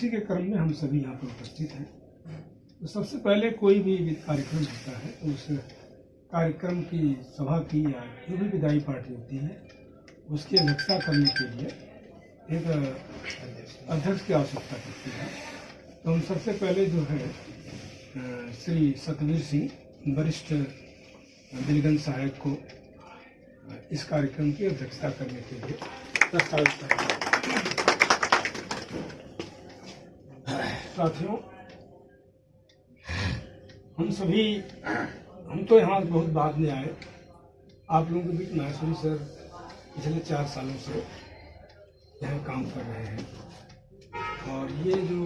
उसी के क्रम में हम सभी यहाँ पर उपस्थित हैं। तो सबसे पहले कोई भी कार्यक्रम होता है तो उस कार्यक्रम की सभा की या जो भी विधायी पार्टी होती है उसकी अध्यक्षता करने के लिए एक अध्यक्ष की आवश्यकता पड़ती है। तो हम सबसे पहले जो है श्री सतवीर सिंह वरिष्ठ दिलगंज सहायक को इस कार्यक्रम की अध्यक्षता करने के लिए प्रस्तावित करते हैं। साथियों, हम तो यहाँ बहुत बाद में आए। आप लोगों के बीच माहेश्वरी सर पिछले 4 सालों से यहाँ काम कर रहे हैं और ये जो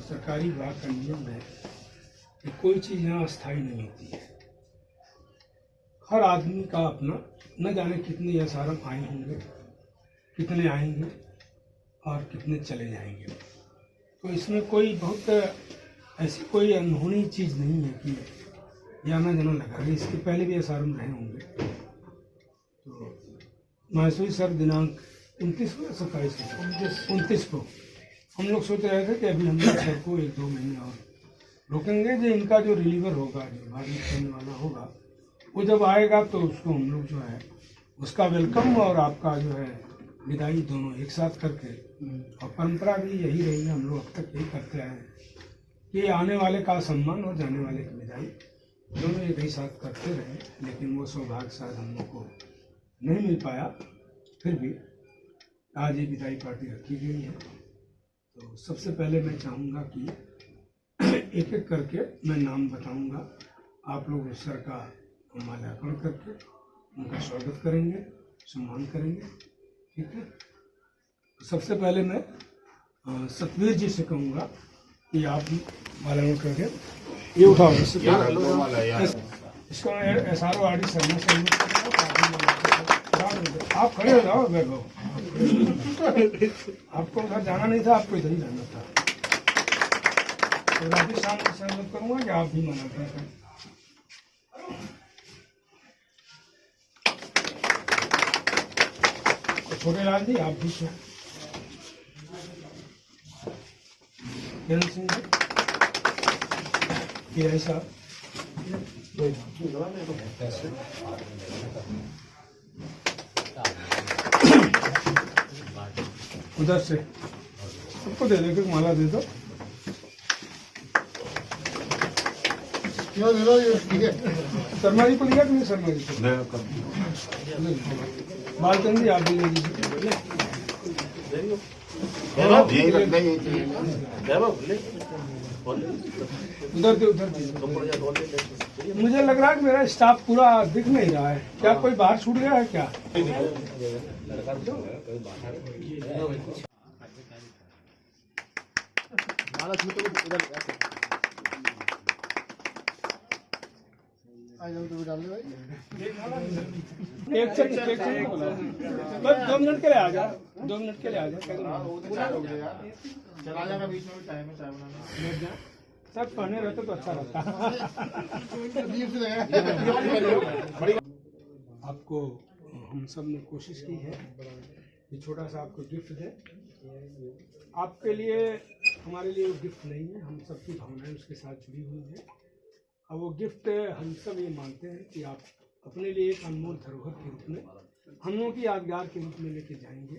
सरकारी विभाग का नियम है कि कोई चीज़ यहाँ अस्थायी नहीं होती है। हर आदमी का अपना, न जाने कितने एसआरएम आए होंगे, कितने आएंगे और कितने चले जाएंगे। तो इसमें कोई बहुत ऐसी कोई अनहोनी चीज़ नहीं है कि जाना जाना लगा रही। इसके पहले भी एसआरएम रहे होंगे। तो माहेश्वरी सर दिनांक 29 को 27 को हम लोग सोच रहे थे कि अभी हम लोग सर को 1-2 महीने और रोकेंगे। जो इनका जो रिलीवर होगा, जो भारी करने वाला होगा, वो जब आएगा तो उसको हम लोग जो है उसका वेलकम और आपका जो है विदाई दोनों एक साथ करके, और परंपरा भी यही रही है, हम लोग अब तक यही करते आए हैं कि आने वाले का सम्मान और जाने वाले की विदाई दोनों एक ही साथ करते रहे। लेकिन वो सौभाग्य शायद हम लोग को नहीं मिल पाया। फिर भी आज ये विदाई पार्टी रखी गई है। तो सबसे पहले मैं चाहूँगा कि एक एक करके मैं नाम बताऊँगा। आप लोग सर का माल्यार्पण करके उनका स्वागत करेंगे, सम्मान करेंगे, ठीक है। सबसे पहले मैं सतवीर जी से कहूँगा कि आप माल्यार्पण करके ये उठाओ। इसको SRO RD शर्मा से आप खड़े हो जाओ। वैभव, आपको उधर जाना नहीं था, आपको इधर ही रहना था। तो राधे श्याम से अनुरोध करूँगा कि आप भी माल्यार्पण करें। छोटे लाल जी आप भी हैं। किरण सिंह जी, ये साहब उधर से सबको दे दो, माला दे दो। शर्मा जी को दिया कि नहीं? शर्मा जी को बालचंद जी आप भी ले लीजिए। उधर मुझे लग रहा है कि मेरा स्टाफ पूरा दिख नहीं रहा है। क्या कोई बाहर छूट गया है क्या? एक सेकंड बस 2 मिनट के लिए आ जा, 2 मिनट के लिए आ जा। चला जाएगा, बीच में भी टाइम है चाय बनाना। सब पहने रहते तो अच्छा रहता। आपको हम सब ने कोशिश की है कि छोटा सा आपको गिफ्ट दें। आपके लिए, हमारे लिए वो गिफ्ट नहीं है, हम सबकी भावनाएं उसके साथ जुड़ी हुई हैं। और वो गिफ्ट हम सब ये मानते हैं कि आप अपने लिए एक अनमोल धरोहर के रूप में, हम लोगों की यादगार के रूप में लेके जाएंगे।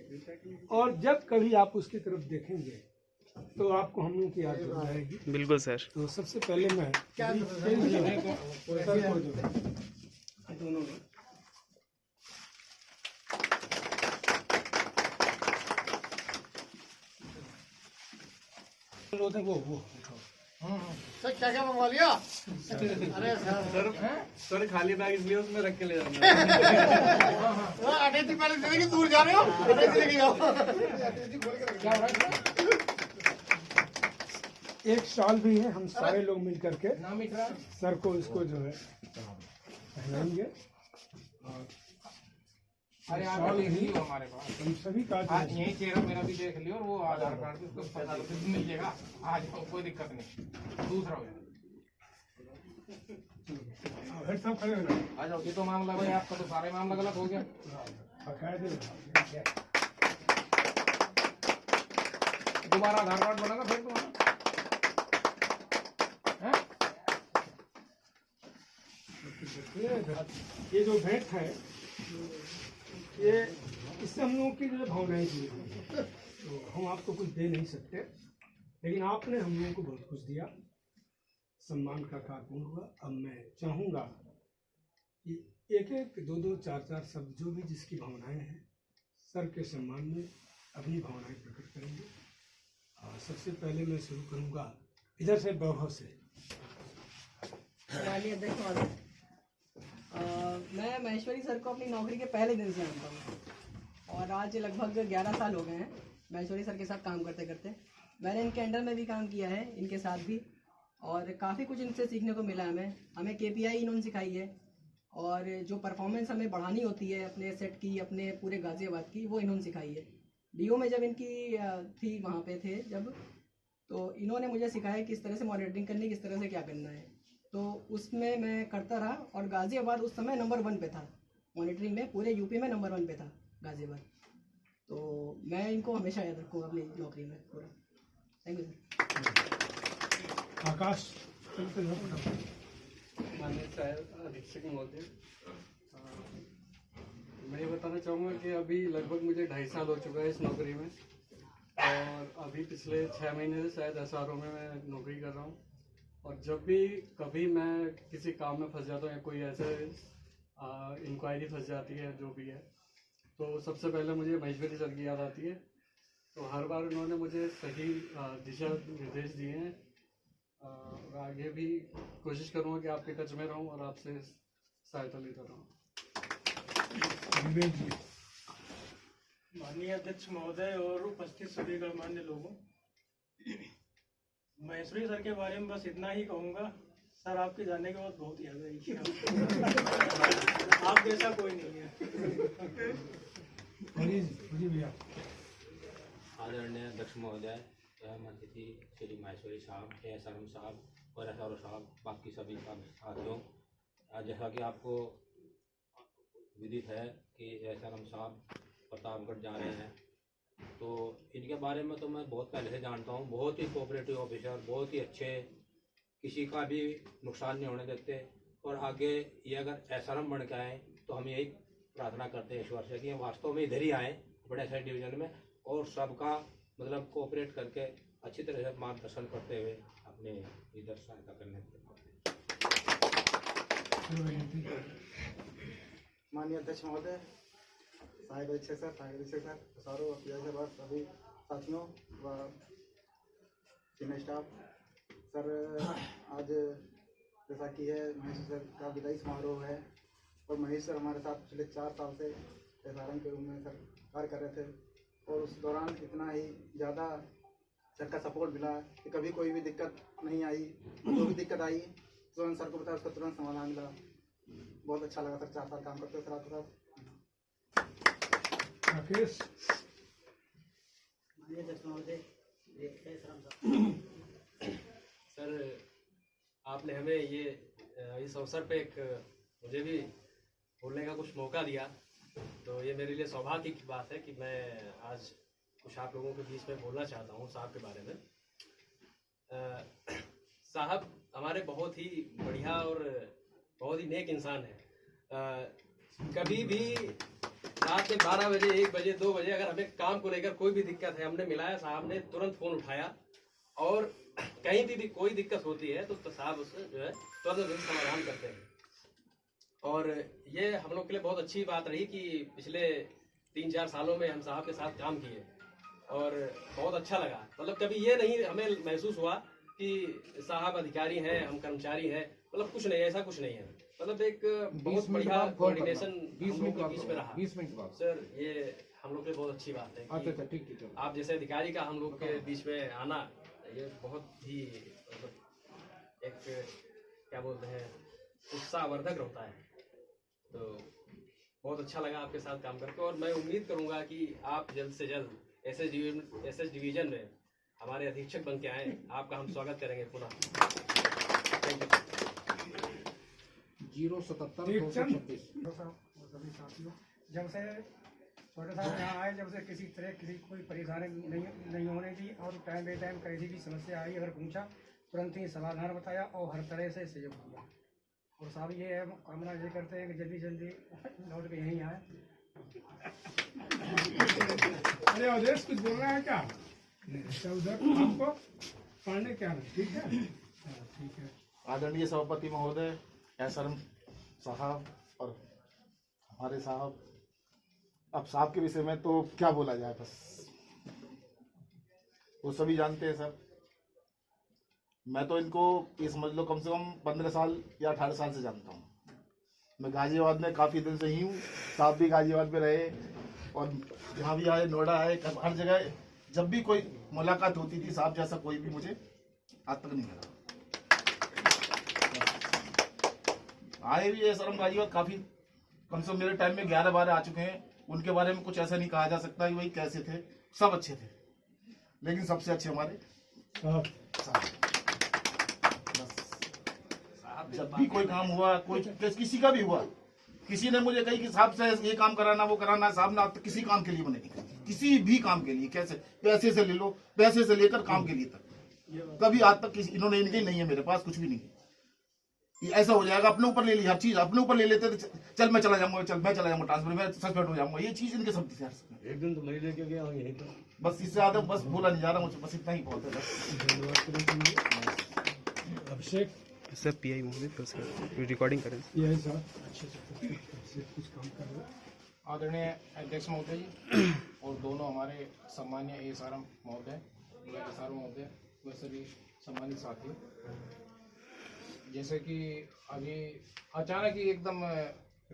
और जब कभी आप उसकी तरफ देखेंगे तो आपको हम लोगों की याद आ जाएगी। बिल्कुल सर। तो सबसे पहले मैं दोनों वो सर क्या क्या मंगवा लिया? अरे सर खाली बैग इसलिए उसमें रख के ले जाऊंगा। अटैची पहले से लेके दूर जा रहे हो, अटैची लेके जाओ। क्या हो रहा है? एक शॉल भी है, हम सारे लोग मिल करके सर को इसको जो है पहनाएंगे। अरे आप ही हमारे पास हम सभी का आज यही चेहरा मेरा भी देख लियो और वो आधार कार्ड भी उसको 50 रुपये मिल जाएगा। आज कोई दिक्कत नहीं। दूसरा हो सब खड़े हो जाओ। आ जाओ। ये तो मामला भाई आपका तो सारे मामला गलत हो गया। दोबारा आधार कार्ड बनेगा फिर तुम्हारा हैं? ये जो भेंट है ये इससे हम लोगों की जो है भावनाएं जुड़ी हुई हैं। तो हम आपको कुछ दे नहीं सकते, लेकिन आपने हम लोगों को बहुत कुछ दिया, सम्मान का कार्यक्रम हुआ। अब मैं चाहूँगा कि एक एक दो दो चार चार शब्द जो भी जिसकी भावनाएं हैं सर के सम्मान में अपनी भावनाएं प्रकट करेंगे। और सबसे पहले मैं शुरू करूँगा इधर से वैभव से। माननीय अध्यक्ष महोदय, मैं महेश्वरी सर को अपनी नौकरी के पहले दिन से जानता हूँ और आज लगभग 11 साल हो गए हैं महेश्वरी सर के साथ काम करते करते। मैंने इनके अंडर में भी काम किया है, इनके साथ भी, और काफ़ी कुछ इनसे सीखने को मिला है। हमें KPI इन्होंने सिखाई है और जो परफॉर्मेंस हमें बढ़ानी होती है अपने सेट की, अपने पूरे गाज़ियाबाद की, वो इन्होंने सिखाई है। DO में जब इनकी थी, वहाँ पे थे जब, तो इन्होंने मुझे सिखाया किस तरह से मॉनिटरिंग करनी, किस तरह से क्या करना है। तो उसमें मैं करता रहा और गाज़ियाबाद उस समय नंबर 1 पे था मॉनिटरिंग में, पूरे यूपी में नंबर 1 पे था गाज़ियाबाद। तो मैं इनको हमेशा याद रखूँगा अपनी नौकरी में पूरा। Thank you sir. आकाश माननीय सहायक अधीक्षक महोदय, मैं ये बताना चाहूँगा कि अभी लगभग मुझे 2.5 साल हो चुका है इस नौकरी में, और अभी पिछले 6 महीने से शायद SRO में मैं नौकरी कर रहा हूँ। और जब भी कभी मैं किसी काम में फंस जाता हूँ या कोई ऐसे इंक्वायरी फंस जाती है जो भी है, तो सबसे पहले मुझे महेश्वरी सर की याद आती है। तो हर बार उन्होंने मुझे सही दिशा निर्देश दिए हैं, और आगे भी कोशिश करूँगा कि आपके टच में रहूँ और आपसे सहायता लेता रहूँ। माननीय अध्यक्ष महोदय और उपस्थित सभी गणमान्य लोगों, महेश्वरी सर के बारे में बस इतना ही कहूँगा, सर आपके जाने के बाद बहुत याद आएगी। आप जैसा कोई नहीं है। भैया आदरणीय अध्यक्ष महोदय, एवं अतिथि श्री माहेश्वरी साहब, ASRM साहब और SRO साहब, बाकी सभी साथियों, जैसा कि आपको विदित है कि ASRM साहब प्रतापगढ़ जा रहे हैं, तो इनके बारे में तो मैं बहुत पहले से जानता हूँ। बहुत ही कोऑपरेटिव ऑफिसर, बहुत ही अच्छे, किसी का भी नुकसान नहीं होने देते। और आगे ये अगर SRM बन के आए तो हम यही प्रार्थना करते हैं ईश्वर से कि वास्तव में इधर ही आए बड़े सारे डिवीजन में, और सबका मतलब कोऑपरेट करके अच्छी तरह से मार्गदर्शन करते हुए अपने इधर सहायता करने के। माननीय अध्यक्ष महोदय, सहायक अधीक्षक सर, SRO और सभी साथियों व सीनियर स्टाफ, सर आज जैसा कि है महेश सर का विदाई समारोह है, और महेश सर हमारे साथ पिछले 4 साल से SRM के रूप में सर कार्य कर रहे थे, और उस दौरान इतना ही ज़्यादा सर का सपोर्ट मिला कि कभी कोई भी दिक्कत नहीं आई। जो भी दिक्कत आई तुरंत सर को बताया, उसका तुरंत समाधान मिला। बहुत अच्छा लगा सर 4 साल काम करते सर आपके साथ। राकेश। माननीय अध्यक्ष महोदय, सर आपने हमें ये इस अवसर पे एक मुझे भी बोलने का कुछ मौका दिया, तो ये मेरे लिए सौभाग्य की बात है कि मैं आज कुछ आप लोगों के बीच में बोलना चाहता हूँ साहब के बारे में। साहब हमारे बहुत ही बढ़िया और बहुत ही नेक इंसान है। कभी भी रात में 12 बजे, 1 बजे, 2 बजे अगर हमें काम को लेकर कोई भी दिक्कत है, हमने मिलाया, साहब ने तुरंत फ़ोन उठाया, और कहीं भी कोई दिक्कत होती है तो साहब उससे जो है तुरंत समाधान करते हैं। और ये हम लोग के लिए बहुत अच्छी बात रही कि पिछले 3-4 सालों में हम साहब के साथ काम किए और बहुत अच्छा लगा। मतलब कभी ये नहीं हमें महसूस हुआ कि साहब अधिकारी हैं, हम कर्मचारी हैं, मतलब कुछ नहीं, ऐसा कुछ नहीं है। मतलब एक बहुत बढ़िया कोऑर्डिनेशन हम लोग के बीच में रहा। 20 मिनट बाद सर ये हम लोग के लिए बहुत अच्छी बात है कि अच्छा ठीक है। आप जैसे अधिकारी का हम लोग के बीच में आना, ये बहुत ही मतलब एक क्या बोलते हैं उत्साहवर्धक रहता है। तो बहुत अच्छा लगा आपके साथ काम करके, और मैं उम्मीद करूंगा कि आप जल्द से जल्द एसएस डिवीजन में हमारे अधीक्षक बन के आए। आपका हम स्वागत करेंगे पुनः। 077 236। सभी साथियों, जब से छोटे साहब यहाँ आए जब से किसी तरह किसी कोई परेशानी नहीं होने दी और टाइम बे टाइम कैसी भी समस्या आई अगर पूछा तुरंत ही समाधान बताया और हर तरह से सहयोग किया। और साहब ये है कामना ये करते हैं कि जल्दी जल्दी लौट के यहीं आए। अरे अवधेश कुछ बोल रहा है क्या? अच्छा उधर आपको पढ़ने क्या है? ठीक है ठीक है। आदरणीय सभापति महोदय, एसआरएम साहब और हमारे साहब, अब साहब के विषय में तो क्या बोला जाए, बस वो सभी जानते हैं सर। मैं तो इनको ये समझ लो कम से कम 15 साल या 18 साल से जानता हूँ। मैं गाजियाबाद में काफ़ी दिन से ही हूँ, साहब भी गाजियाबाद में रहे और जहाँ भी आए, नोएडा आए, हर जगह जब भी कोई मुलाकात होती थी साहब जैसा कोई भी मुझे आज तक नहीं मिला। आए भी है सरम गाजियाबाद काफ़ी, कम से कम मेरे टाइम में 11-12 आ चुके हैं। उनके बारे में कुछ ऐसा नहीं कहा जा सकता कि वही कैसे थे, सब अच्छे थे, लेकिन सबसे अच्छे हमारे साहब। जब भी कोई काम हुआ, कोई किसी का भी हुआ, किसी ने मुझे कही कि साहब से ये काम कराना वो कराना, साहब ना तो किसी काम के लिए मैंने नहीं कहा, किसी भी काम के लिए, कैसे पैसे से ले लो, पैसे से लेकर काम के लिए तक कभी आज तक किसी इन्होंने इनके नहीं है, मेरे पास कुछ भी नहीं है। ये ऐसा हो जाएगा अपने ऊपर ले ली, हर चीज अपने ऊपर ले लेते थे, चल मैं चला जाऊंगा, चल मैं चला जाऊंगा ट्रांसफर में, सस्पेंड हो जाऊंगा, ये चीज इनके सब थे। एक दिन तो मैं लेके गया यहीं पर, बस इससे ज्यादा बस बोला नहीं जा रहा मुझे, बस इतना ही बहुत है। अभिषेक सर पीआई मोहित तो सर रिकॉर्डिंग करें। ये सर अच्छे से कुछ काम कर रहे हैं। आदरणीय अध्यक्ष महोदय जी और दोनों हमारे सम्मान्य एसआरएम महोदय, एसआरओ महोदय, वे सभी सम्मानित साथी, जैसे कि अभी अचानक ही एकदम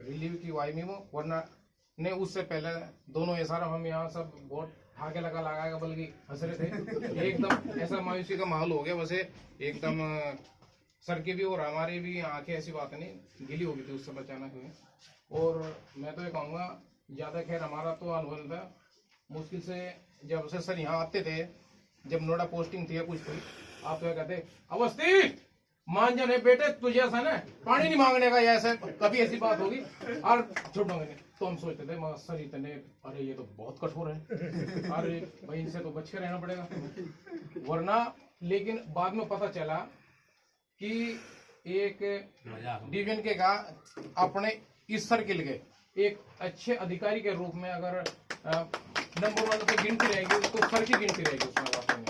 रिलीव की वायमी में, वरना ने उससे पहले दोनों एसआरएम हम यहाँ सब बहुत ठाके लगाएगा बल्कि हंस रहे थे। एकदम ऐसा मायूसी का माहौल हो गया, वैसे एकदम सर की भी और हमारी भी आंखें ऐसी बात नहीं गिली हो गई थी उस सब अचानक हुई। और मैं तो ये कहूँगा ज़्यादा खैर हमारा तो अनुभव था, मुश्किल से जब से सर यहाँ आते थे, जब नोएडा पोस्टिंग थी या कुछ थी, आप तो कहते अवस्थी मान जाने बेटे तुझे ऐसा ना पानी नहीं मांगने का, या ऐसा कभी ऐसी बात होगी और छोड़ोगे नहीं। तो हम सोचते थे सर इतने, अरे ये तो बहुत कठोर है, अरे भाई इनसे तो बच के रहना पड़ेगा वरना। लेकिन बाद में पता चला कि एक डिवीजन के का अपने इस सर्किल के एक अच्छे अधिकारी के रूप में अगर नंबर 1 पे गिनती रहेगी तो सर की गिनती रहेगी उसमें वास्तव में।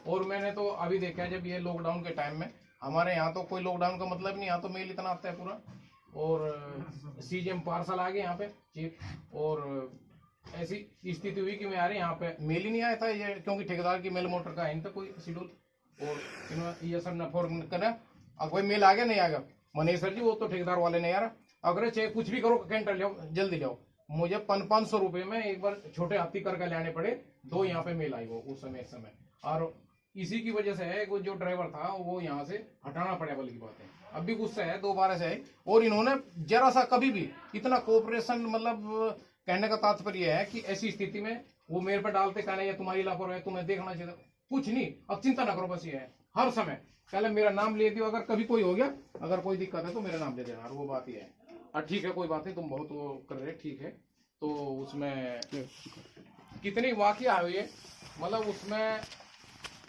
और मैंने तो अभी देखा जब ये लॉकडाउन के टाइम में, हमारे यहाँ तो कोई लॉकडाउन का मतलब नहीं, यहाँ तो मेल इतना आता है पूरा, और सीजीएम पार्सल आ गए यहाँ पे चीफ, और ऐसी स्थिति हुई कि मैं आ रही यहाँ पे मेल ही नहीं आया था ये, क्योंकि ठेकेदार की मेल मोटर का है नहीं था कोई शेड्यूल, और इन्होंने ये सब नफर करा। अब कोई मेल आ गया नहीं आ गया, मनीष सर जी वो तो ठेकेदार वाले नहीं आ रहा, अगर चाहे कुछ भी करो कैंटर ले जल्दी जाओ। मुझे 500 रुपये में एक बार छोटे हाथी करके लाने पड़े, 2 यहाँ पे मेल आई वो उस समय। और इसी की वजह से है वो जो ड्राइवर था वो यहाँ से हटाना पड़ा वाली की बात है। अब भी गुस्सा है, 2 बार से है, और इन्होंने जरा सा कभी भी इतना कोऑपरेशन, मतलब कहने का तात्पर्य है कि ऐसी स्थिति में वो मेरे पर डालते कहना ये तुम्हारी लापरवाही, तुम्हें देखना चाहिए, कुछ नहीं, अब चिंता ना करो, बस ये है हर समय पहले मेरा नाम ले दियो, अगर कभी कोई हो गया, अगर कोई दिक्कत है तो मेरा नाम ले देना, वो बात ही है। ठीक है कोई बात नहीं, तुम बहुत वो कर रहे, ठीक है। तो उसमें कितनी वाकया हुई है, मतलब उसमें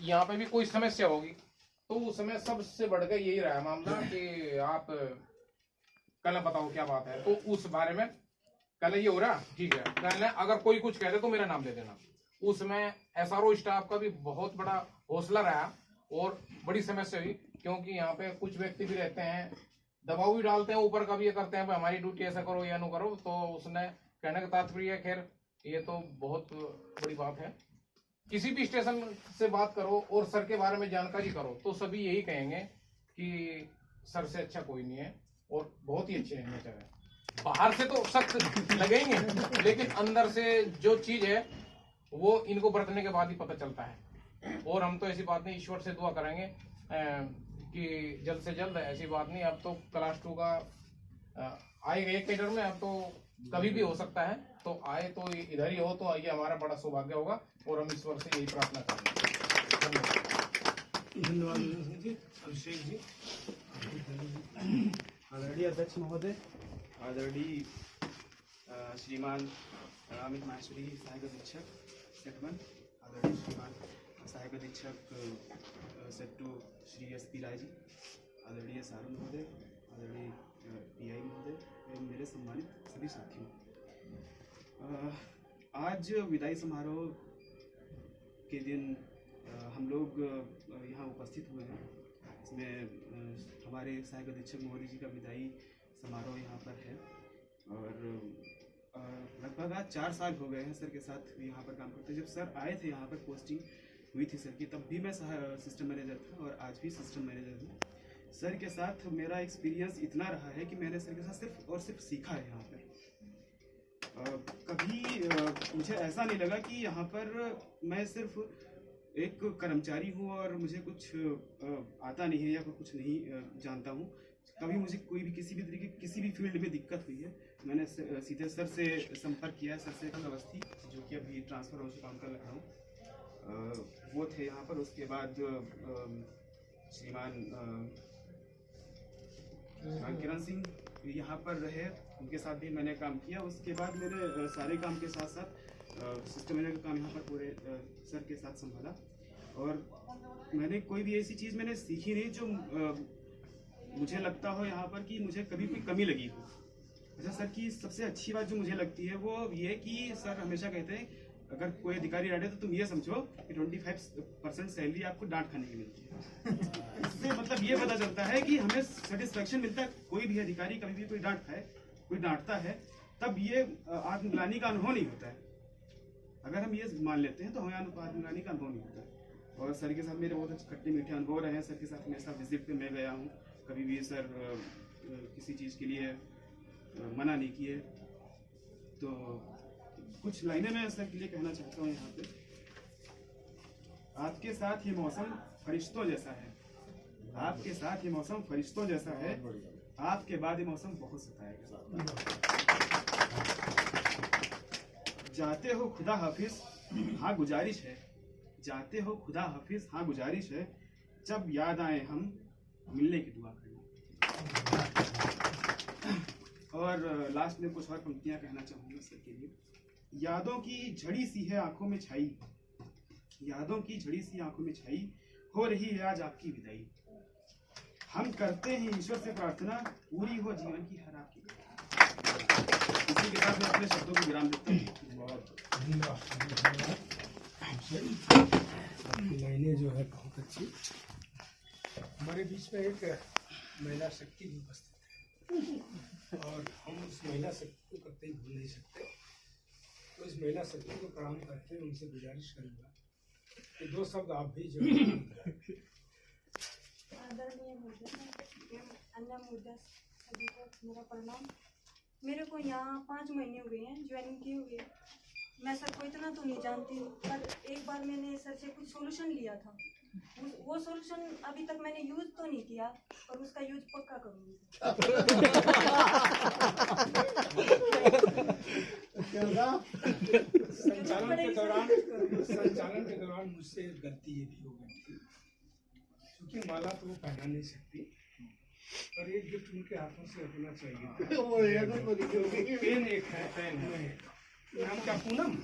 यहाँ पे भी कोई समस्या होगी तो उसमें सबसे बढ़ के यही रहा मामला कि आप कल बताओ क्या बात है, तो उस बारे में कल ये हो रहा, ठीक है, कल अगर कोई कुछ कह दे तो मेरा नाम ले देना। उसमें एसआरओ स्टाफ का भी बहुत बड़ा हौसला रहा और बड़ी समस्या हुई, क्योंकि यहाँ पे कुछ व्यक्ति भी रहते हैं, दबाव भी डालते हैं ऊपर का भी, ये करते हैं हमारी ड्यूटी ऐसा करो या नो करो। तो उसने कहने का तात्पर्य, खैर ये तो बहुत बड़ी बात है, किसी भी स्टेशन से बात करो और सर के बारे में जानकारी करो तो सभी यही कहेंगे कि सर से अच्छा कोई नहीं है और बहुत ही अच्छे रहने चाहिए। बाहर से तो सख्त लगेंगे लेकिन अंदर से जो चीज है वो इनको बरतने के बाद ही पता चलता है। और हम तो ऐसी बात नहीं, ईश्वर से दुआ करेंगे कि जल्द से जल्द, ऐसी बात नहीं, अब तो क्लास 2 का आएगा एक कैडर में, अब तो कभी भी हो सकता है, तो आए तो इधर ही हो तो ये हमारा बड़ा सौभाग्य होगा और हम ईश्वर से यही प्रार्थना करेंगे। धन्यवाद जी, अभिषेक जी। आदरणीय अध्यक्ष महोदय, आदरणीय श्रीमान अमित माहेश्वरी सहायक अधीक्षक सेट 1, आदरणीय श्रीमान सहायक अधीक्षक सेट 2 श्री SP राय जी, आदरणीय सारू महोदय, आदरणीय PI महोदय एवं मेरे सम्मानित सभी साथियों, आज विदाई समारोह के दिन हम लोग यहाँ उपस्थित हुए हैं। इसमें हमारे सहायक अधीक्षक महोदय जी का विदाई समारोह यहाँ पर है और लगभग आज 4 साल हो गए हैं सर के साथ यहाँ पर काम करते। जब सर आए थे यहाँ पर पोस्टिंग हुई थी सर की, तब भी मैं सिस्टम मैनेजर था और आज भी सिस्टम मैनेजर हूँ। सर के साथ मेरा एक्सपीरियंस इतना रहा है कि मैंने सर के साथ सिर्फ और सिर्फ सीखा है यहाँ पर। कभी मुझे ऐसा नहीं लगा कि यहाँ पर मैं सिर्फ एक कर्मचारी हूँ और मुझे कुछ आता नहीं है या कुछ नहीं जानता हूँ। कभी मुझे कोई भी किसी भी तरीके किसी भी फील्ड में दिक्कत हुई है, मैंने सीधे सर से संपर्क किया। सर से अवस्थी जो कि अभी ट्रांसफ़र हो चुका उनका लखनऊ, वो थे यहाँ पर। उसके बाद श्रीमान किरण सिंह यहाँ पर रहे, उनके साथ भी मैंने काम किया। उसके बाद मैंने सारे काम के साथ साथ सिस्टम मैनेजर का काम यहाँ पर पूरे सर के साथ संभाला और मैंने कोई भी ऐसी चीज़ मैंने सीखी नहीं जो मुझे लगता हो यहाँ पर कि मुझे कभी कोई कमी लगी हो। अच्छा, सर की सबसे अच्छी बात जो मुझे लगती है वो ये कि सर हमेशा कहते हैं अगर कोई अधिकारी डांटे तो तुम ये समझो कि 25% सैलरी आपको डांट खाने की मिलती है। इससे मतलब ये पता चलता है कि हमें सेटिस्फेक्शन मिलता है। कोई भी अधिकारी कभी भी कोई डांट खाए, कोई डांटता है, तब ये आत्मग्लानि का अनुभव नहीं होता है। अगर हम ये मान लेते हैं तो हमें आत्मग्लानि का अनुभव नहीं होता है। और सर के साथ मेरे बहुत खट्टे मीठे अनुभव रहे हैं। सर के साथ हमेशा विजिट पे मैं गया हूँ, कभी भी सर किसी चीज़ के लिए मना नहीं किए। तो कुछ लाइनें मैं सर के लिए कहना चाहता हूँ यहाँ पे। आपके साथ ये मौसम फरिश्तों जैसा है, आपके साथ ये मौसम फरिश्तों जैसा है, आपके बाद ये मौसम बहुत सताएगा। जाते हो खुदा हाफिज, हाँ गुजारिश है, जाते हो खुदा हाफिज, हाँ गुजारिश है, जब याद आए हम मिलने की दुआ करना। और लास्ट में कुछ और पंक्तियां कहना चाहूँगा सर के लिए। यादों की झड़ी सी है आंखों में छाई, यादों की झड़ी सी आंखों में छाई, हो रही है आज आपकी विदाई। हम करते हैं ईश्वर से प्रार्थना, पूरी हो जीवन की हर आपकी। इसी के साथ मैं अपने शब्दों को विराम देता हूँ। लाइनें जो है बहुत अच्छी। हमारे बीच में एक महिला शक्ति भी उपस्थित है और हम उस महिला शक्ति को कतई भूल नहीं सकते। तो इस महिला शक्ति को प्रणाम करते हुए उनसे गुजारिश करूँगा कि 2 शब्द आप भी जो आदरणीय मुद्दे अन्य मुद्दे सभी को मेरा प्रणाम। मेरे को यहाँ 5 महीने हो गए हैं ज्वाइनिंग किए हुए। मैं सर को इतना तो नहीं जानती हूँ, पर एक बार मैंने सर से कुछ सॉल्यूशन लिया था। वो सॉल्यूशन अभी तक मैंने यूज तो नहीं किया, पर उसका यूज पक्का करूँगी। संचालन के दौरान मुझसे गलती ये भी हो गई थी, क्योंकि माला तो वो पहना नहीं सकती, पर एक गिफ्ट उनके हाथों से होना चाहिए। पेन एक है, पेन है, नाम क्या? पूनम।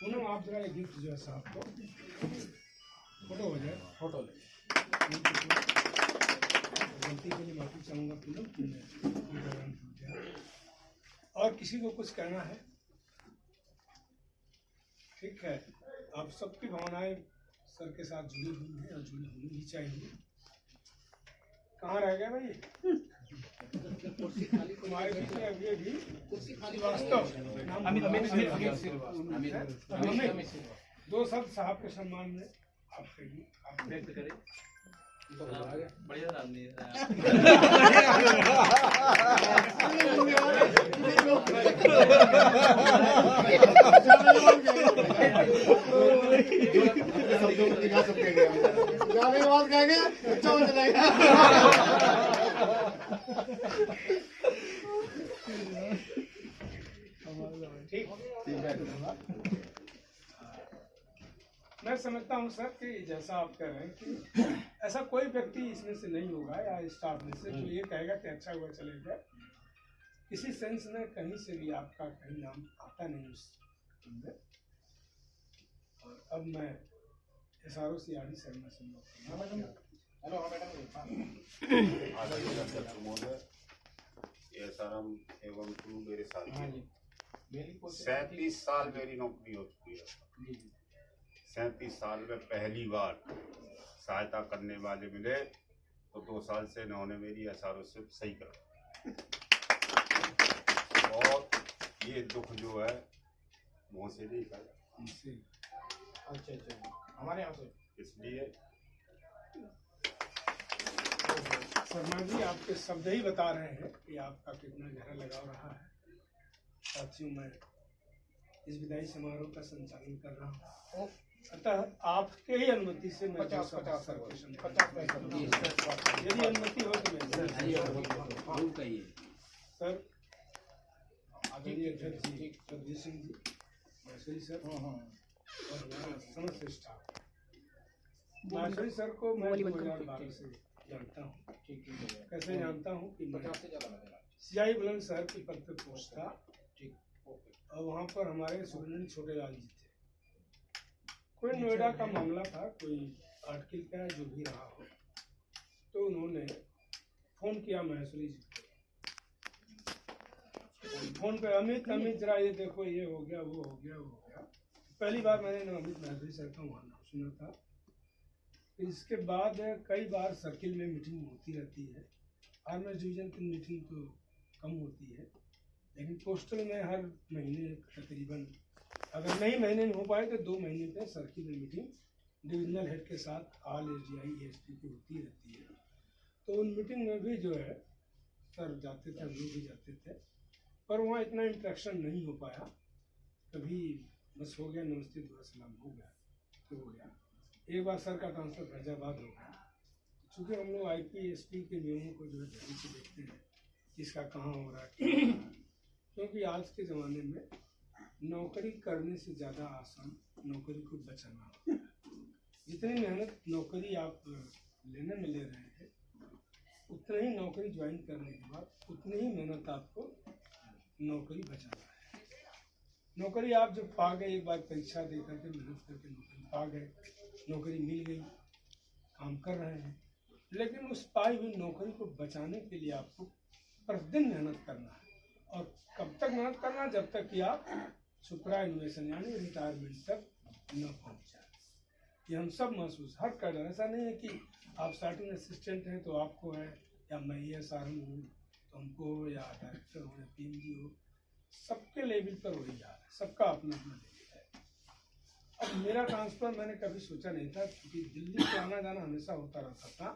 पूनम, आप जरा ये गिफ्ट जो है साहब को फोटो हो जाए, फोटो ले। गलती के लिए माफी चाहूँगा पूनम। और किसी को कुछ कहना है? ठीक है, आप सबकी भावनाएं सर के साथ जुड़ी हुई हैं और जुड़ी होनी भी चाहिए। कहाँ रह गए भाई? तुम्हारे बीच में अभी भी कुर्सी खाली। वास्तव अमित 2 शब्द साहब के सम्मान में आप व्यक्त करें। बढ़िया रामनी जाने के बाद कहेंगे अच्छा हो चलेगा। ठीक, मैं समझता हूँ सर कि जैसा आप कह रहे हैं कि ऐसा कोई व्यक्ति इसमें से नहीं होगा या स्टाफ में से जो ये कहेगा कि अच्छा हुआ चले गए। किसी सेंस में कहीं से भी आपका कहीं नाम आता नहीं उस में। और अब मैं SRO CRD शर्मा से हेलो मैडम एसआरएम एवं क्रू मेरे साथ हाँ जी मेरी 37 साल मेरी नौकरी हो चुकी है। 37 साल में पहली बार सहायता करने वाले मिले तो 2 साल से इन्होंने मेरी SRO से सही करा और ये दुख जो है मुँह से नहीं था। अच्छा हमारे यहाँ से इसलिए शर्मा जी आपके शब्द ही बता रहे हैं कि आपका कितना गहरा लगाव रहा है। साथियों मैं इस विदाई समारोह का संचालन कर रहा हूँ, अतः आपके ही अनुमति से मैं 50 यदि अनुमति हो तो मैं सर आदरणीय अध्यक्ष जी जगदीश सिंह जी माहेश्वरी सर और हमारा समस्त स्टाफ। माहेश्वरी सर को मैं 2012 से जानता हूँ। कैसे जानता हूँ कि सियाई बुलंद शहर के पद पे पोस्ट था और वहाँ पर हमारे सुरेंद्र छोटेलाल जी थे। कोई नोएडा का मामला था, कोई आर्टिकल का जो भी रहा हो, तो उन्होंने फोन किया माहेश्वरी जी को। फोन पे अमित जरा ये देखो, ये हो गया वो हो गया वो हो गया। पहली बार मैंने अमित माहेश्वरी सर का वहाँ नाम सुना था। इसके बाद कई बार सर्किल में मीटिंग होती रहती है। आर्मी डिवीजन की मीटिंग तो कम होती है, लेकिन पोस्टल में हर महीने तकरीबन, अगर नई महीने में हो पाए तो 2 महीने पे सर्किल में मीटिंग डिविजनल हेड के साथ ऑल SDI ASP की होती रहती है। तो उन मीटिंग में भी जो है सर जाते थे, हम लोग भी जाते थे, पर वहाँ इतना इंट्रैक्शन नहीं हो पाया। कभी बस हो गया नमस्ते दुआ सलाम हो गया तो हो गया। एक बार सर का ट्रांसफर फैजाबाद हो गया। चूँकि हम लोग IPSP के नियमों को जो है ध्यान से देखते हैं किसका कहाँ हो रहा है, क्योंकि आज के ज़माने में नौकरी करने से ज़्यादा आसान नौकरी को बचाना होता है। जितनी मेहनत नौकरी आप लेने में ले रहे हैं, उतना ही नौकरी ज्वाइन करने के बाद उतनी ही मेहनत आपको नौकरी बचाना है। नौकरी आप जब पा गए, एक बार परीक्षा दे करके मेहनत करके नौकरी पा गए, नौकरी मिल गई, काम कर रहे हैं, लेकिन उस पाई हुई नौकरी को बचाने के लिए आपको प्रतिदिन मेहनत करना है। और कब तक मेहनत करना? जब तक कि आप सुपरएनुएशन यानी रिटायरमेंट तक न पहुंच जाए। ये हम सब महसूस हर कैडर, ऐसा नहीं है कि आप स्टार्टिंग असिस्टेंट हैं तो आपको है, या मैं SRM हूँ तो हमको, या डायरेक्टर हो या PMG हो, सबके लेवल पर वही हाल है, सबका अपना अपना लेवल है। अब मेरा ट्रांसफ़र मैंने कभी सोचा नहीं था, क्योंकि दिल्ली से आना जाना हमेशा होता रहता था।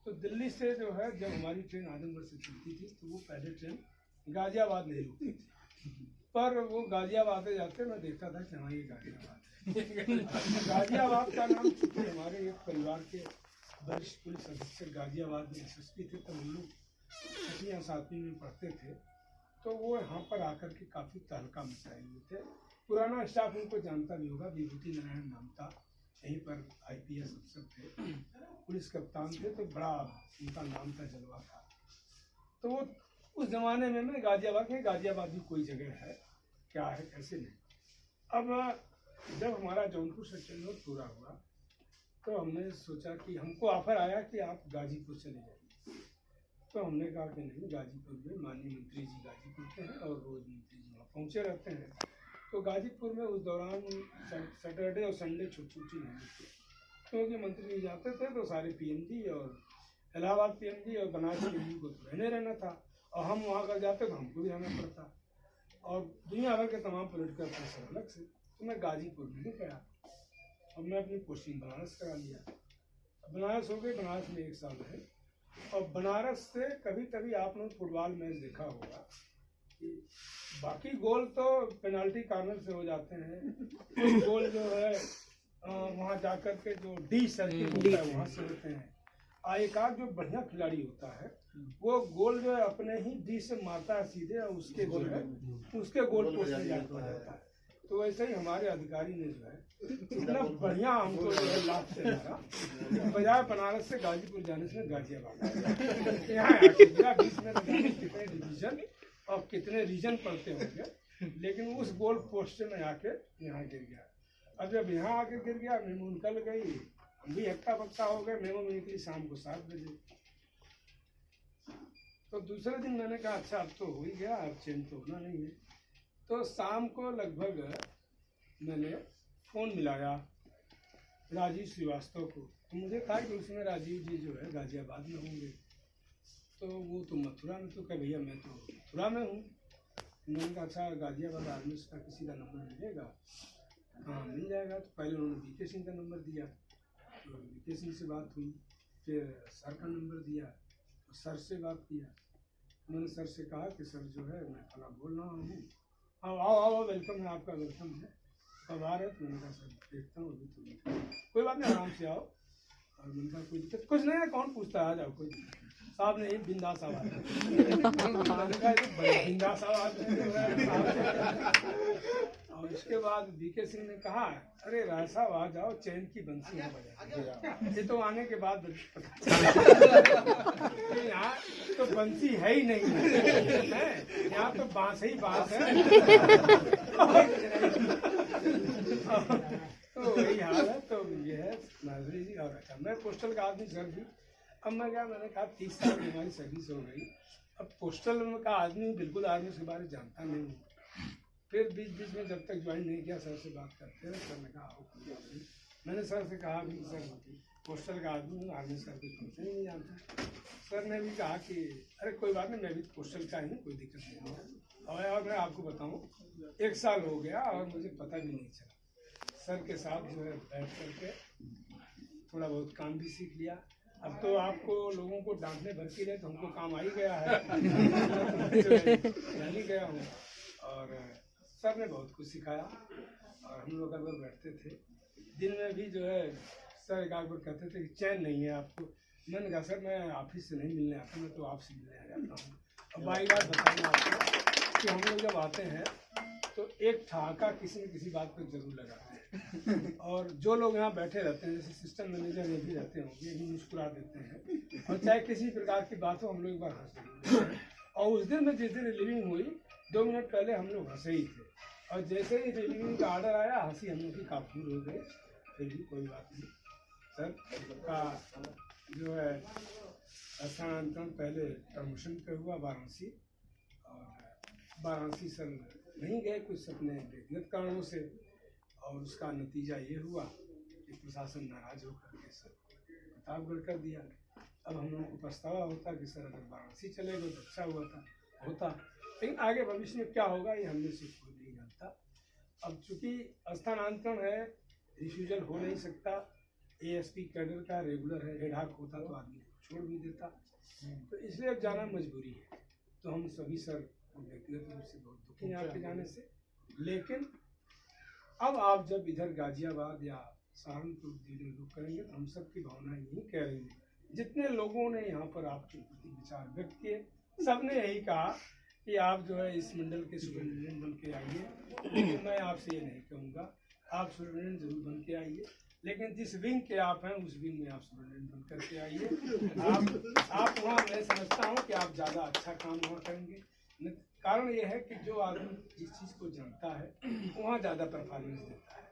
तो दिल्ली से जो है जब हमारी ट्रेन आजमगढ़ से चलती थी तो वो पहले ट्रेन गाजियाबाद नहीं रुकती थी, पर वो गाजियाबाद जाते मैं देखता था कि हाँ ये गाजियाबाद है। गाजियाबाद का नाम, चूँकि हमारे एक परिवार के वरिष्ठ पुलिस अधीक्षक गाजियाबाद में SSP थे, तब हम लोग 6वीं या 7वीं में पढ़ते थे, तो वो यहाँ पर आकर के काफ़ी तहलका मचाए हुए थे। पुराना स्टाफ उनको जानता नहीं होगा, विभूति नारायण नाम था, यहीं पर IPS अफसर थे, पुलिस कप्तान थे, तो बड़ा उनका नाम था, जलवा था। तो वो उस ज़माने में मैं गाजियाबाद भी कोई जगह है क्या है कैसे नहीं। अब जब हमारा जौनपुर से टेन्योर पूरा हुआ तो हमने सोचा कि हमको ऑफर आया कि आप गाजीपुर चले जाइए। तो हमने कहा कि नहीं, गाजीपुर में माननीय मंत्री जी गाजीपुर के हैं और रोज़ मंत्री जी वहाँ पहुँचे रहते हैं। तो गाजीपुर में उस दौरान सैटरडे और संडे छुट्टी नहीं थी, क्योंकि मंत्री जी जाते थे तो सारे PMG और इलाहाबाद PMG और बनारस PMG को तो रहना था, और हम वहाँ अगर जाते तो हमको भी रहना पड़ता, और दुनिया भर के तमाम पॉलिटिकल प्रेशर अलग से। तो मैं गाजीपुर में ही गया और मैं अपनी पोस्टिंग बनारस करा लिया। बनारस हो गई, बनारस में 1 साल रहे। और बनारस से कभी कभी आप लोग फुटबॉल मैच देखा होगा कि बाकी गोल तो पेनाल्टी कॉर्नर से हो जाते हैं, कुछ गोल जो है वहाँ जाकर के जो डी सर्किल होता है वहाँ से होते हैं। एक आध जो बढ़िया खिलाड़ी होता है वो गोल जो है अपने ही डी से मारता है सीधे, और उसके जो है उसके गोल पोस्ट में जाता है। तो वैसे ही हमारे अधिकारी ने जो है इतना बढ़िया हमको जो है लाभ से मारा, बजाय बनारस से गाजीपुर जाने से गाजियाबाद यहाँ 20 में कितने डिवीजन और कितने रीजन पड़ते होंगे, लेकिन उस गोल पोस्ट से मैं आके यहाँ गिर गया। अब जब यहाँ आके गिर गया, मेमू निकल गई, हम भी हक्का बक्का हो गए। मेमू निकली शाम को 7 बजे। तो दूसरे दिन मैंने कहा अच्छा अब तो हो ही गया, अब चेंज तो होना नहीं है। तो शाम को लगभग मैंने फ़ोन मिलाया राजीव श्रीवास्तव को। तो मुझे कहा कि उसमें राजीव जी जो है गाजियाबाद में होंगे। तो वो तो मथुरा में, तो कह भैया मैं तो मथुरा में हूँ। मैंने कहा अच्छा गाजियाबाद आर्मी का किसी का नंबर मिलेगा? हाँ मिल जाएगा। तो पहले उन्होंने बीके सिंह का नंबर दिया, तो बीके सिंह से बात हुई। फिर सर का नंबर दिया, तो सर से बात किया। मैंने सर से कहा कि सर जो है मैं फला बोल रहा हूँ, आओ आओ आओ, वेलकम है, आपका वेलकम है, कब आ रहे? तो मैंने कहा सर देखता हूँ अभी तो कोई बात नहीं, आराम से आओ। और मैंने कहा कोई दिक्कत कुछ नहीं है, कौन पूछता है, आ जाओ, कोई दिक्कत नहीं। साहब ने एक बिंदास आवाज बिंदास आवाज। और इसके बाद बीके सिंह ने कहा अरे राय साहब आ जाओ, चैन की बंसी है बजा। ये तो आने के बाद यहाँ तो बंसी है ही नहीं है, यहाँ तो बांस ही बांस है। तो वही हाल है। तो ये है नाजरी जी। और अच्छा मैं पोस्टल का आदमी सर भी। अब मैं क्या, मैंने कहा 30 साल की हमारी सर्विस हो गई, अब पोस्टल का आदमी बिल्कुल आर्मी के बारे में जानता नहीं हूँ। फिर बीच बीच में जब तक ज्वाइन नहीं किया सर से बात करते रहे। सर ने कहा आओ कोई बात नहीं। मैंने सर से कहा कि सर पोस्टल का आदमी हूँ, आर्मी सर कुछ हमसे नहीं जानता। सर ने भी कहा कि अरे कोई बात नहीं, मैं भी पोस्टल का ही हूँ, कोई दिक्कत नहीं है। और मैं आपको बताऊँ 1 साल हो गया और मुझे पता भी नहीं चला। सर के साथ जो है बैठ करके थोड़ा बहुत काम भी सीख लिया। अब तो आपको लोगों को डांटने भरती रहे तो हमको काम आ ही गया है। जान ही गया हूँ। और सर ने बहुत कुछ सिखाया। और हम लोग अगर बैठते थे दिन में भी जो है, सर एक बार कहते थे कि चैन नहीं है आपको। मैंने कहा सर मैं ऑफिस से नहीं मिलने आता, मैं तो आपसे मिलने आ जाता हूँ। अब बाई बात बताऊँ आपको कि हम लोग जब आते हैं तो एक ठहाका किसी न किसी बात पर जरूर लगाते हैं। और जो लोग यहाँ बैठे रहते हैं, जैसे सिस्टम मैनेजर ये भी रहते होंगे, ये मुस्कुरा देते हैं। और चाहे किसी प्रकार की बात हो, हम लोग एक बार हंस देते हैं। और उस दिन में जिस दिन रिलीविंग हुई 2 मिनट पहले हम लोग हंसे ही थे, और जैसे ही रिलीविंग का ऑर्डर आया हंसी हम लोग की काफी हो गई। फिर भी कोई बात नहीं। सर का जो है स्थानांतरण पहले प्रमोशन पे हुआ वाराणसी, और वाराणसी सर नहीं गए कुछ अपने व्यक्तिगत कारणों से, और उसका नतीजा ये हुआ कि प्रशासन नाराज होकर के सर प्रतापगढ़ कर दिया। अब हम लोगों को पछतावा होता कि सर अगर वाराणसी चले गए तो अच्छा हुआ होता, लेकिन आगे भविष्य में क्या होगा ये हमने से कोई नहीं जानता। अब चूंकि स्थानांतरण है, रिफ्यूजल हो नहीं सकता। एएसपी कैडर का रेगुलर है, एडहॉक होता तो आदमी छोड़ भी देता, तो इसलिए अब जाना मजबूरी है। तो हम सभी सर व्यक्तिगत रूप से बहुत दुखी हैं आपके जाने से। लेकिन अब आप जब इधर गाजियाबाद या सहारनपुर डिवीजन रुक करेंगे तो हम सबकी भावनाएं यही कह रही हैं। जितने लोगों ने यहाँ पर आपके प्रति विचार व्यक्त किए, सबने यही कहा कि आप जो है इस मंडल के सुपरिटेंडेंट बन के आइए। लेकिन मैं आपसे ये नहीं कहूँगा, आप सुपरिटेंडेंट जरूर बन के आइए, लेकिन जिस विंग के आप हैं उस विंग में आप सुपरिटेंडेंट बन करके आइए। आप वहाँ, मैं समझता हूँ कि आप ज़्यादा अच्छा काम वहाँ करेंगे। कारण ये है कि जो आदमी जिस चीज़ को जानता है वहाँ ज़्यादा परफॉर्मेंस देता है।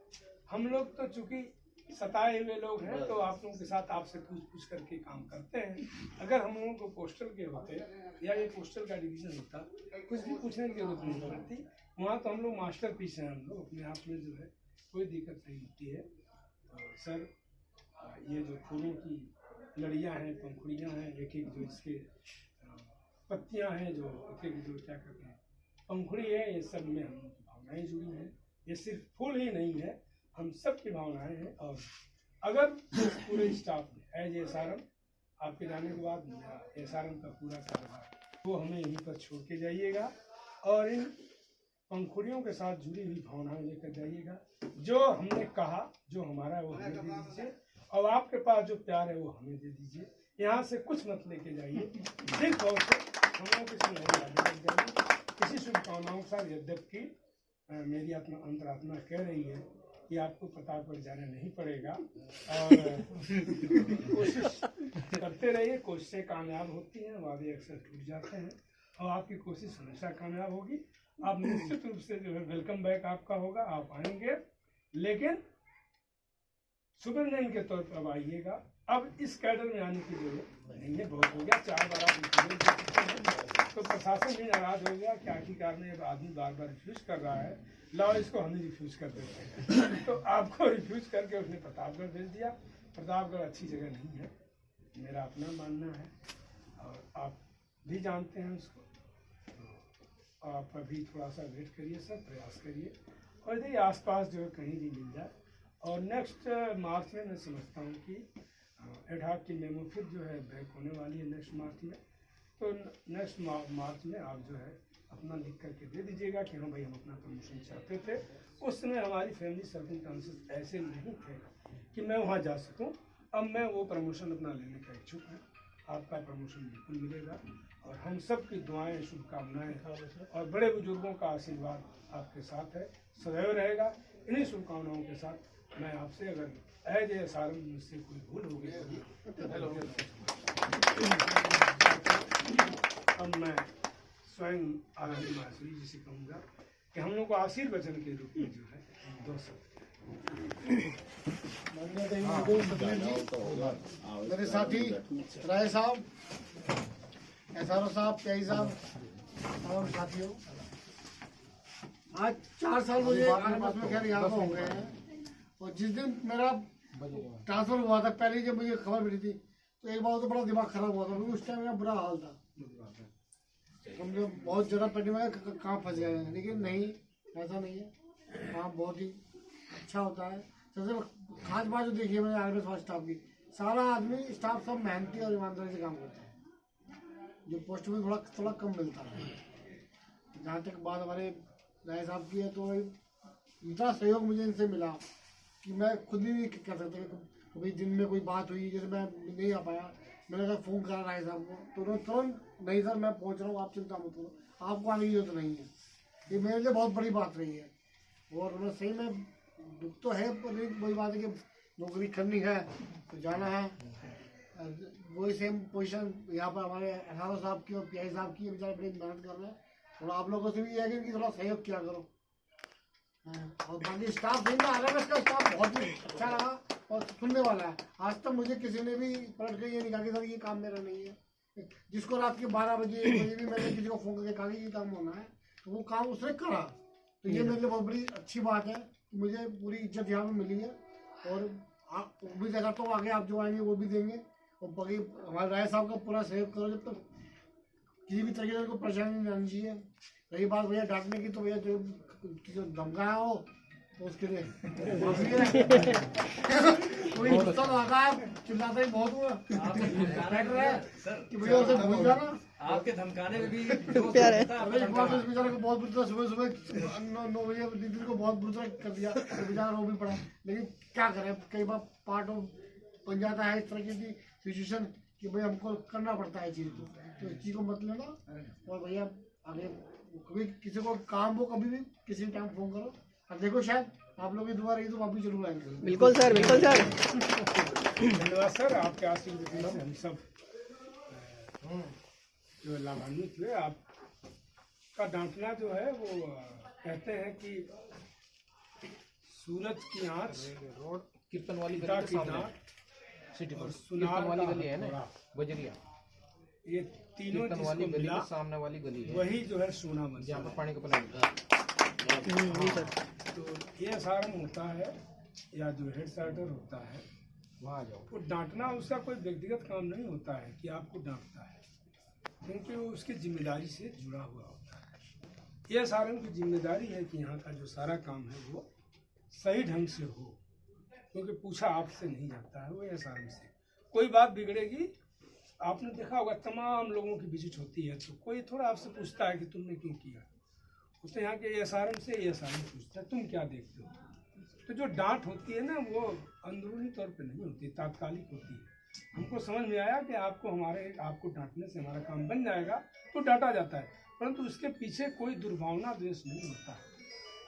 हम लोग तो चूँकि सताए हुए लोग हैं, तो आप लोगों के साथ आपसे पूछ करके काम करते हैं। अगर हम लोगों को पोस्टल के होते या ये पोस्टल का डिवीज़न होता, कुछ भी पूछने की जरूरत नहीं पड़ती। वहाँ तो हम लोग मास्टर पीस हैं, हम लोग अपने आप में जो है कोई दिक्कत नहीं होती है। तो सर ये जो फूलों की लड़ियाँ हैं, पंखुड़ियाँ हैं, एक एक जो इसके पत्तियाँ हैं, जो एक एक जो क्या कहते हैं पंखुड़ी है, ये सब में हम लोग की भावनाएँ जुड़ी हैं। ये सिर्फ फूल ही नहीं है, हम सब की भावनाएँ हैं। और अगर पूरे स्टाफ में एज एसआरएम आपके जाने के बाद मेरा एसआरएम का पूरा कारोबार वो हमें यहीं पर छोड़ के जाइएगा, और इन पंखुड़ियों के साथ जुड़ी हुई भावनाएं लेकर जाइएगा। जो हमने कहा, जो हमारा है वो हमें दे दीजिए, और आपके पास जो प्यार है वो हमें दे दीजिए। यहाँ से कुछ मत लेके जाइए, सिर्फ और सिर्फ हम लोग किसी नई आगे जाइए। किसी शुभकामनाओं के साथ, यद्यपि मेरी अंतरात्मा कह रही है कि आपको प्रतापगढ़ जाना नहीं पड़ेगा, और कोशिश करते रहिए। कोशिशें कामयाब होती हैं, वादे अक्सर टूट जाते हैं। और आपकी कोशिश हमेशा कामयाब होगी। आप निश्चित रूप से जो है वेलकम बैक आपका होगा, आप आएंगे, लेकिन सुपरमैन के तौर पर अब आइएगा। अब इस कैडर में आने की जरूरत नहीं है, बहुत हो गया, 4 बार आप इंटरव्यू दे चुके हैं, तो प्रशासन भी नाराज हो गया कि आखिरकार में अब आदमी बार बार रिफ्यूज कर रहा है, लाओ इसको हम ही रिफ्यूज कर देते हैं। तो आपको रिफ्यूज करके उसने प्रतापगढ़ भेज दिया। प्रतापगढ़ अच्छी जगह नहीं है, मेरा अपना मानना है, और आप भी जानते हैं उसको। तो आप अभी थोड़ा सा वेट करिए, सब प्रयास करिए, और यदि आसपास जो है कहीं भी मिल जाए। और नेक्स्ट मार्च में मैं समझता हूँ कि एडहॉक की मेमो फिर जो है बैक होने वाली है नेक्स्ट मार्च में। तो नेक्स्ट मार्च में आप जो है अपना लिख करके दे दीजिएगा कि हाँ भाई हम अपना प्रमोशन चाहते थे। उस समय हमारी फैमिली सर्कमस्टांसेस ऐसे नहीं थे कि मैं वहाँ जा सकूँ। अब मैं वो प्रमोशन अपना लेने का इच्छुक हूँ। आपका प्रमोशन बिल्कुल मिलेगा, और हम सब की दुआएं, शुभकामनाएं और बड़े बुजुर्गों का आशीर्वाद आपके साथ है, सदैव रहेगा। इन्हीं शुभकामनाओं के साथ मैं आपसे, अगर एज ए SRM मुझसे कोई भूल हो गई होगी अब मैं स्वयं आनंद माहेश्वरी जी से कहूँगा कि हम लोग को आशीर्वचन के रूप में जो है 2 शब्द। मेरे साथी राय साहब, SRO साहब, PI साहब और साथियों, आज 4 साल मुझे RMS में खैर यहाँ हो गए हैं। और जिस दिन मेरा ट्रांसफर हुआ था, पहले जब मुझे खबर मिली थी, तो एक बार तो बड़ा दिमाग खराब हुआ था, क्योंकि उस टाइम मेरा बुरा हाल था। हम लोग बहुत ज़्यादा पेटी में कहाँ फंस गए हैं, लेकिन नहीं, ऐसा नहीं है। काम बहुत ही अच्छा होता है। सबसे खास बात जो देखिए मैंने RMS स्टाफ की, सारा आदमी स्टाफ सब मेहनती और ईमानदारी से काम करता है, जो पोस्ट में थोड़ा कम मिलता है। जहाँ तक बात हमारे राय साहब की है, तो इतना सहयोग मुझे इनसे मिला कि मैं खुद भी नहीं कह सकता। कभी दिन में कोई बात हुई, जैसे मैं नहीं आ पाया, मैंने अगर फ़ोन करा राय साहब को, तो उन्होंने तुरंत, नहीं सर मैं पहुंच रहा हूँ, आप चिंता मत करो, आपको आने की जरूरत नहीं है। ये मेरे लिए बहुत बड़ी बात रही है। और उन्होंने सही में दुख तो है, पर वही बात है कि नौकरी करनी है तो जाना है। वही सेम पोजीशन यहाँ पर हमारे SRO साहब की और PI साहब की, बेचारे बड़ी मेहनत कर रहे हैं। थोड़ा आप लोगों से भी है कि थोड़ा सहयोग किया करो। और बाकी स्टाफ सही में RMS का स्टाफ बहुत ही अच्छा लगा और सुनने वाला है। आज तक मुझे किसी ने भी पलट कर ये नहीं कहा कि सर ये काम मेरा नहीं है। जिसको रात के 12 बजे 1 बजे भी मैंने किसी को फोन करके कहा कि ये काम होना है, तो वो काम उसने करा। तो ये मेरे लिए बहुत बड़ी अच्छी बात है, मुझे पूरी इज्जत यहाँ पे मिली है। और आप उम्मीद करता हूँ आगे आप जो आएंगे वो भी देंगे। और बाकी हमारे राय साहब का पूरा सहयोग करो, जब तक किसी भी तरीके से कोई परेशानी नहीं आनी चाहिए। रही बात भैया डांटने की, तो भैया जो धमकाया हो तो उसके लिए कोई गुस्सा आता है, चिल्लाता ही बहुत हुआ कि भैया उसे भूल जाना। आपके धमकाने में भी प्यार है। एक बार तो इस बेचारे को बहुत बुरी तरह सुबह 9 बजे दीदी को बहुत बुरी तरह कर दिया, तो बेचारा रो भी पड़ा। लेकिन क्या करें, कई बार पार्ट ऑफ बन जाता है इस तरह की सिचुएशन कि भाई हमको करना पड़ता है चीज़ को। तो इस चीज़ को मत लेना। और भैया आगे कभी किसी को काम हो, कभी भी किसी टाइम फोन करो। अब देखो शायद आप लोग की दुआ रही तो वापिस जरूर आएंगे। बिल्कुल सर, बिल्कुल सर। धन्यवाद सर, आपके आशीर्वाद से हम सब जो लाभान्वित हुए। आपका डांटना जो है वो कहते हैं कि सूरज की आँच, कीर्तन वाली गली के सामने सिटी पर, कीर्तन वाली गली है ना बजरिया, ये तीनों कीर्तन वाली जिसको गली मिला के सामने वाली गली है, वही जो है सोना बन जहाँ पर पानी का प्लांट। तो ये SRM होता है या जो हेड सर्टर होता है, वहाँ जाओ। वो डांटना उसका कोई व्यक्तिगत काम नहीं होता है कि आपको डांटता है, क्योंकि वो उसकी जिम्मेदारी से जुड़ा हुआ होता है। ये SRM की जिम्मेदारी है कि यहाँ का जो सारा काम है वो सही ढंग से हो, क्योंकि पूछा आपसे नहीं जाता है, वो SRM से। कोई बात बिगड़ेगी, आपने देखा होगा तमाम लोगों की विजिट होती है, तो कोई थोड़ा आपसे पूछता है कि तुमने क्यों किया। तो यहाँ के SRM से SRM पूछता है तुम क्या देखते हो। तो जो डांट होती है ना, वो अंदरूनी तौर पे नहीं होती, तात्कालिक होती है। हमको समझ में आया कि आपको डांटने से हमारा काम बन जाएगा, तो डांटा जाता है, परंतु उसके पीछे कोई दुर्भावना द्वेष नहीं होता है।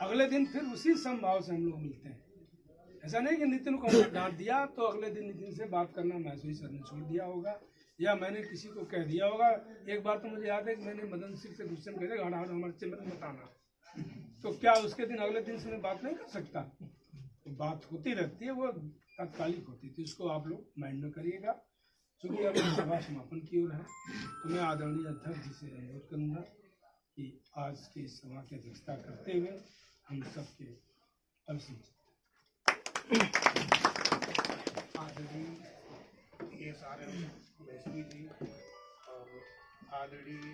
अगले दिन फिर उसी समभाव से हम लोग मिलते हैं। ऐसा नहीं कि नितिन को हमने डांट दिया तो अगले दिन नितिन से बात करना माहेश्वरी सर ने छोड़ दिया होगा, या मैंने किसी को कह दिया होगा। एक बार तो मुझे याद है कि मैंने मदन सिंह से गुस्से में कह दिया हमारे चैम्बर में बताना, तो क्या उसके दिन अगले दिन से मैं बात नहीं कर सकता? तो बात होती रहती है, वो तात्कालिक होती थी, इसको आप लोग माइंड में करिएगा। चूँकि अब सभा समापन की ओर है, तो मैं आदरणीय अध्यक्ष जी से अनुरोध करूँगा कि आज की इस सभा की अध्यक्षता करते हुए हम सबके अभिषेक आदरणीय SRM वैष्णवी जी और आदरणीय